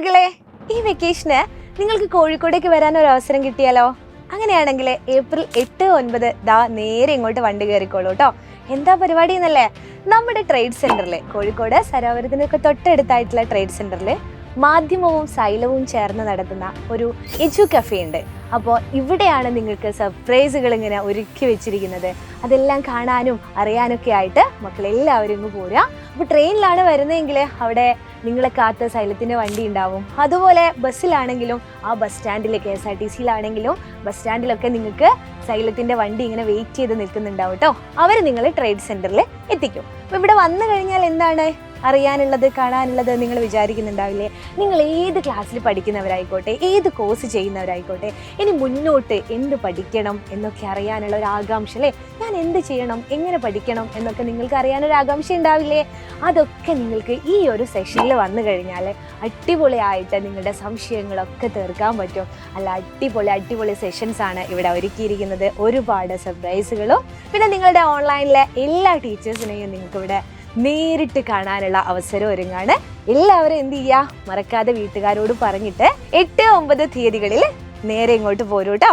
മക്കളെ, ഈ വെക്കേഷന് നിങ്ങൾക്ക് കോഴിക്കോടേക്ക് വരാൻ ഒരു അവസരം കിട്ടിയാലോ? അങ്ങനെയാണെങ്കിൽ ഏപ്രിൽ 8, 9 ദാ നേരെ ഇങ്ങോട്ട് വണ്ടി കയറിക്കോളൂ കേട്ടോ. എന്താ പരിപാടി എന്നല്ലേ? നമ്മുടെ ട്രേഡ് സെന്ററിൽ, കോഴിക്കോട് സരോവരത്തിനൊക്കെ തൊട്ടടുത്തായിട്ടുള്ള ട്രേഡ് സെന്ററിൽ മാധ്യമവും സൈലവും ചേർന്ന് നടത്തുന്ന ഒരു എജു കഫേ ഉണ്ട്. അപ്പോൾ ഇവിടെയാണ് നിങ്ങൾക്ക് സർപ്രൈസുകൾ ഇങ്ങനെ ഒരുക്കി വെച്ചിരിക്കുന്നത്. അതെല്ലാം കാണാനും അറിയാനൊക്കെ ആയിട്ട് മക്കളെല്ലാവരും ഇങ്ങ് പോരാ. അപ്പോൾ ട്രെയിനിലാണ് വരുന്നതെങ്കിൽ അവിടെ നിങ്ങളെ കാത്ത് സൈലത്തിൻ്റെ വണ്ടി ഉണ്ടാവും. അതുപോലെ ബസ്സിലാണെങ്കിലും ആ ബസ് സ്റ്റാൻഡിൽ KSRTCയിലാണെങ്കിലും ബസ് സ്റ്റാൻഡിലൊക്കെ നിങ്ങൾക്ക് സൈലത്തിൻ്റെ വണ്ടി ഇങ്ങനെ വെയിറ്റ് ചെയ്ത് നിൽക്കുന്നുണ്ടാവും കേട്ടോ. അവർ നിങ്ങൾ ട്രേഡ് സെൻറ്ററിൽ എത്തിക്കും. അപ്പോൾ ഇവിടെ വന്നു കഴിഞ്ഞാൽ എന്താണ് അറിയാനുള്ളത്, കാണാനുള്ളത് നിങ്ങൾ വിചാരിക്കുന്നുണ്ടാവില്ലേ? നിങ്ങൾ ഏത് ക്ലാസ്സിൽ പഠിക്കുന്നവരായിക്കോട്ടെ, ഏത് കോഴ്സ് ചെയ്യുന്നവരായിക്കോട്ടെ, ഇനി മുന്നോട്ട് എന്ത് പഠിക്കണം എന്നൊക്കെ അറിയാനുള്ള ഒരു ആകാംക്ഷ അല്ലേ? ഞാൻ എന്ത് ചെയ്യണം, എങ്ങനെ പഠിക്കണം എന്നൊക്കെ നിങ്ങൾക്ക് അറിയാനൊരു ആകാംക്ഷ ഉണ്ടാവില്ലേ? അതൊക്കെ നിങ്ങൾക്ക് ഈ ഒരു സെഷനിൽ വന്നു കഴിഞ്ഞാൽ അടിപൊളിയായിട്ട് നിങ്ങളുടെ സംശയങ്ങളൊക്കെ തീർക്കാൻ പറ്റും. അല്ല, അടിപൊളി സെഷൻസ് ആണ് ഇവിടെ ഒരുക്കിയിരിക്കുന്നത്. ഒരുപാട് സർപ്രൈസുകളും പിന്നെ നിങ്ങളുടെ ഓൺലൈനിലെ എല്ലാ ടീച്ചേഴ്സിനെയും നിങ്ങൾക്ക് ഇവിടെ നേരിട്ട് കാണാനുള്ള അവസരം ഒരുങ്ങാണ്. എല്ലാവരും എന്ത് ചെയ്യുക, മറക്കാതെ വീട്ടുകാരോട് പറഞ്ഞിട്ട് 8, 9 തീയതികളിൽ നേരെ ഇങ്ങോട്ട് പോരൂ കേട്ടോ.